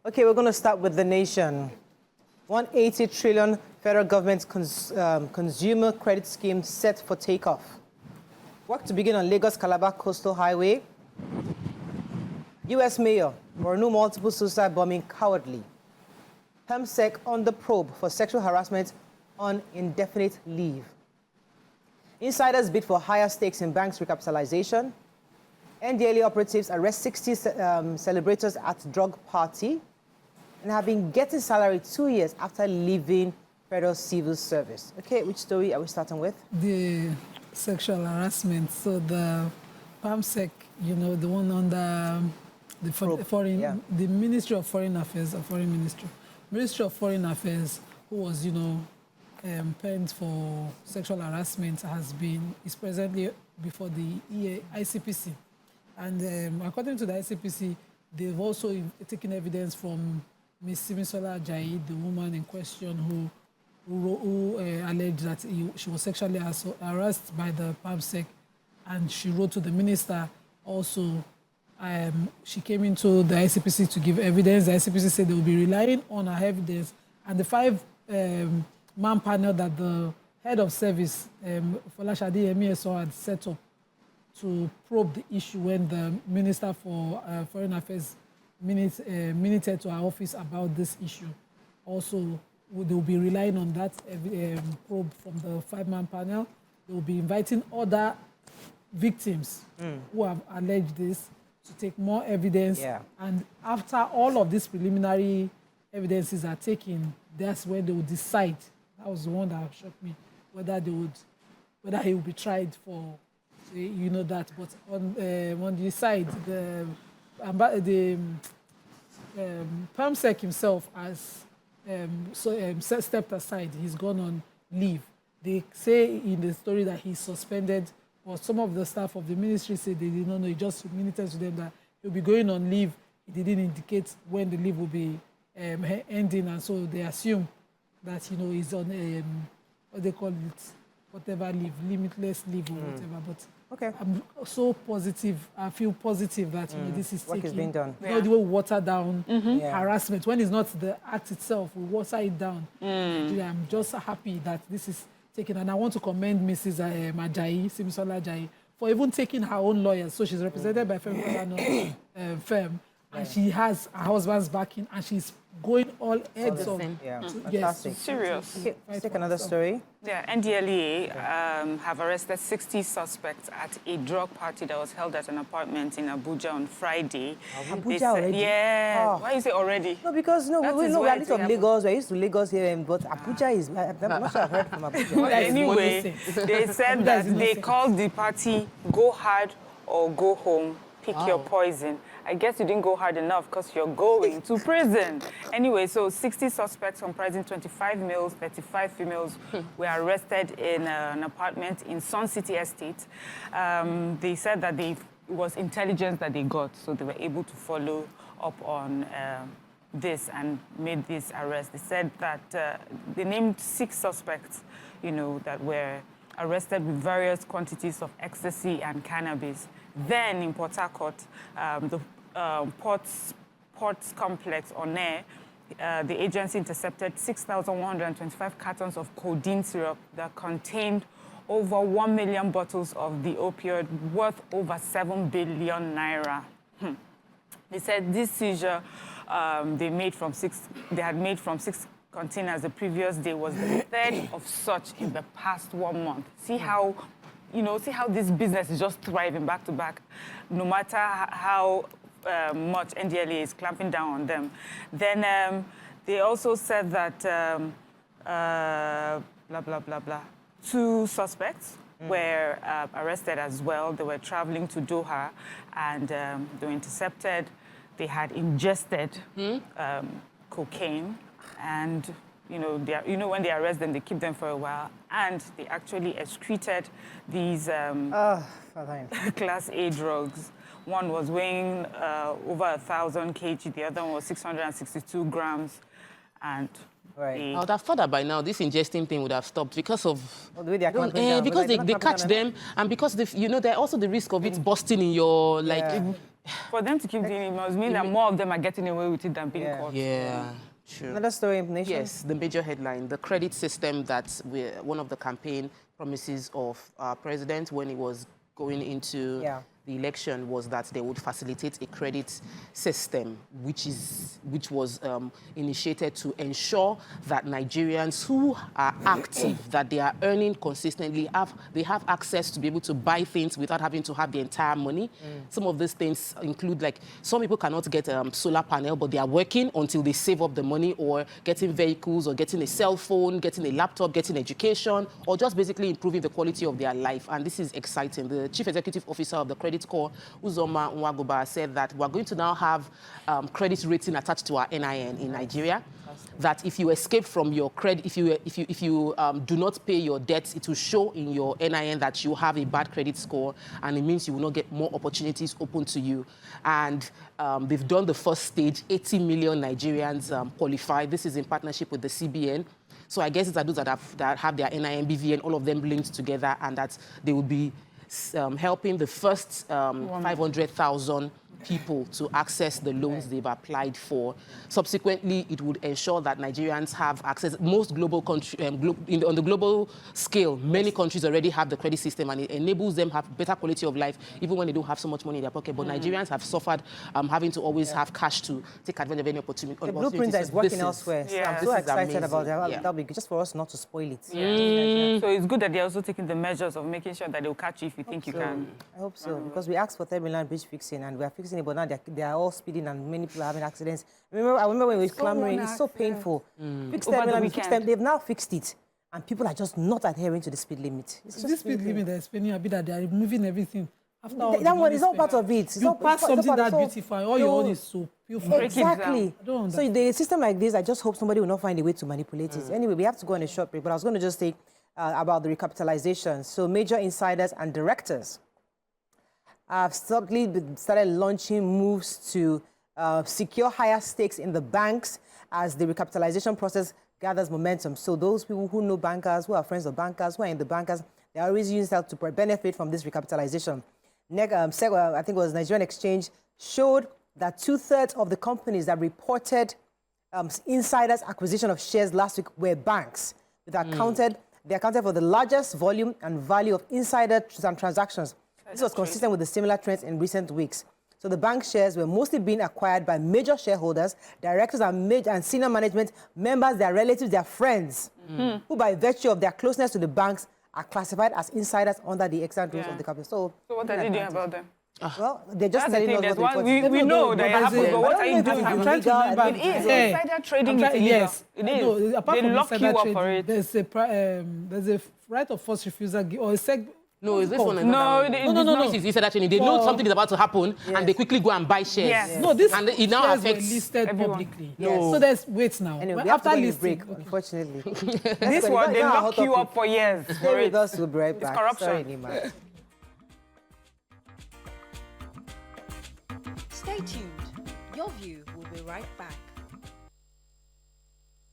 Okay, we're going to start with the nation. 180 trillion federal government consumer credit scheme set for takeoff. Work to begin on Lagos-Calabar Coastal Highway. U.S. Mayor, Borno multiple suicide bombing cowardly. PEMSEC on the probe for sexual harassment on indefinite leave. Insiders bid for higher stakes in banks recapitalization. NDLEA operatives arrest 60 celebrators at drug party and have been getting salary 2 years after leaving federal civil service. Okay, which story are we starting with? The sexual harassment. So the PAMSEC, you know, the one under the foreign, the Ministry of Foreign Affairs, or Foreign Ministry. Ministry of Foreign Affairs, who was, you know, penned for sexual harassment, is presently before the ICPC. And according to the ICPC, they've also taken evidence from Ms. Simisola Ajayi, the woman in question who alleged that she was sexually harassed by the PAMSEC, and she wrote to the minister also. She came into the ICPC to give evidence. The ICPC said they will be relying on her evidence, and the five-man panel that the head of service, Folashade Emiyeso, had set up to probe the issue when the Minister for Foreign Affairs minuted to our office about this issue. Also, they will be relying on that probe from the five-man panel. They will be inviting other victims who have alleged this to take more evidence. Yeah. And after all of these preliminary evidences are taken, that's when they will decide. That was the one that shocked me, whether he will be tried for, you know, that. But on the side, the PAMSEC himself has stepped aside. He's gone on leave. They say in the story that he's suspended, but some of the staff of the ministry say they did not know. He just communicated to them that he'll be going on leave. He didn't indicate when the leave will be ending, and so they assume that, you know, he's on what they call it, whatever leave, limitless leave or whatever. But okay, I'm so positive. I feel positive that you know, this is work is being done. You know, the way we water down harassment when it's not the act itself, we water it down. I'm just happy that this is taken, and I want to commend Mrs. Ajayi, Simisola Ajayi, for even taking her own lawyers. So she's represented by Femi Babafemi firm, and she has her husband's backing, and she's going all heads on. Yes, serious. Okay, let's take another story. Yeah, NDLEA have arrested 60 suspects at a drug party that was held at an apartment in Abuja on Friday. Abuja already? Yeah. Oh. Why you say already? No, because we know we are little of Lagos. We're used to Lagos here, but Abuja is. I'm not sure I've heard from Abuja. Anyway, they said that they called the party "Go Hard or Go Home. Pick your poison." I guess you didn't go hard enough because you're going to prison. Anyway, so 60 suspects comprising 25 males, 35 females were arrested in an apartment in Sun City Estate. They said that it was intelligence that they got, so they were able to follow up on this and made this arrest. They said that they named 6 suspects, you know, that were arrested with various quantities of ecstasy and cannabis. Then in Port Harcourt, the Ports Complex on air, the agency intercepted 6,125 cartons of codeine syrup that contained over 1 million bottles of the opioid worth over 7 billion naira. They said this seizure they had made from 6 containers the previous day was the 3rd of such in the past 1 month. See how this business is just thriving back to back, no matter how much NDLEA is clamping down on them. Then they also said that blah, blah, blah, blah. 2 suspects were arrested as well. They were traveling to Doha, and they were intercepted. They had ingested cocaine, and when they arrest them, they keep them for a while, and they actually excreted these Class A drugs. One was weighing over 1,000 kg, the other one was 662 grams, and I would have thought that by now this ingesting thing would have stopped because of the way they are because they catch them, and because there are also the risk of it busting in your For them to keep doing it must mean that more of them are getting away with it than being caught. Yeah, true. Another story, Nation? Yes, the major headline, the credit system that one of the campaign promises of our president when he was going into the election was that they would facilitate a credit system, which was initiated to ensure that Nigerians who are active, that they are earning consistently, they have access to be able to buy things without having to have the entire money. Some of these things include, like, some people cannot get a solar panel, but they are working until they save up the money, or getting vehicles, or getting a cell phone, getting a laptop, getting education, or just basically improving the quality of their life. And this is exciting. The Chief Executive Officer of the Credit Corps, Uzoma Nwagoba, said that we're going to now have credit rating attached to our NIN in Nigeria. That if you escape from your credit, if you do not pay your debts, it will show in your NIN that you have a bad credit score, and it means you will not get more opportunities open to you. And they've done the first stage. 80 million Nigerians qualify. This is in partnership with the CBN. So I guess it's those that have their NIN, BVN, all of them linked together, and that they will be helping the first 500,000 people to access the loans they've applied for. Subsequently, it would ensure that Nigerians have access. Most global countries, on the global scale, many countries already have the credit system, and it enables them to have better quality of life, even when they don't have so much money in their pocket. But Nigerians have suffered having to always have cash to take advantage of any opportunity. The blueprint that is working elsewhere. So I'm so excited about that. That'll be good, just for us not to spoil it. So it's good that they're also taking the measures of making sure that they'll catch you if you think you can. I hope so, because we asked for 10 million bridge fixing, and we are fixing it, but now they are all speeding, and many people are having accidents. I remember when we were clamoring, it's so painful. Fix 10 million, fix them. They've now fixed it, and people are just not adhering to the speed limit. It's just this speed limit they're explaining a bit that they are removing everything. After that one is all part of it. You pass something that beautiful, all your own is so beautiful. Exactly. So the system like this, I just hope somebody will not find a way to manipulate it. Anyway, we have to go on a short break, but I was going to just say about the recapitalization. So major insiders and directors have started launching moves to secure higher stakes in the banks as the recapitalization process gathers momentum. So those people who know bankers, who are friends of bankers, who are in the bankers, they are always using that to benefit from this recapitalization. I think it was Nigerian Exchange, showed that 2/3 of the companies that reported insiders' acquisition of shares last week were banks. They accounted for the largest volume and value of insider transactions. This was consistent with the similar trends in recent weeks. So the bank shares were mostly being acquired by major shareholders, directors and senior management members, their relatives, their friends, who by virtue of their closeness to the banks are classified as insiders under the exact rules of the capital. So what are they doing about them? Well, they're just telling us what we know that happens, but what are you doing? I'm trying to remember. It is. Insider trading is illegal. Yes. It is. No, apart they from lock you up for it. There's a right of first refusal or a No, is this one? No. This is insider trading. They know something is about to happen, and they quickly go and buy shares. Yes. No, this and it now shares were affects listed everyone. publicly. Yes. So there's wait now. Anyway, we have to after go on a listing, break, unfortunately. This one, they lock you up for years. Stay with us, we'll be right back. It's corruption. Sorry, Nima. Stay tuned. Your view will be right back.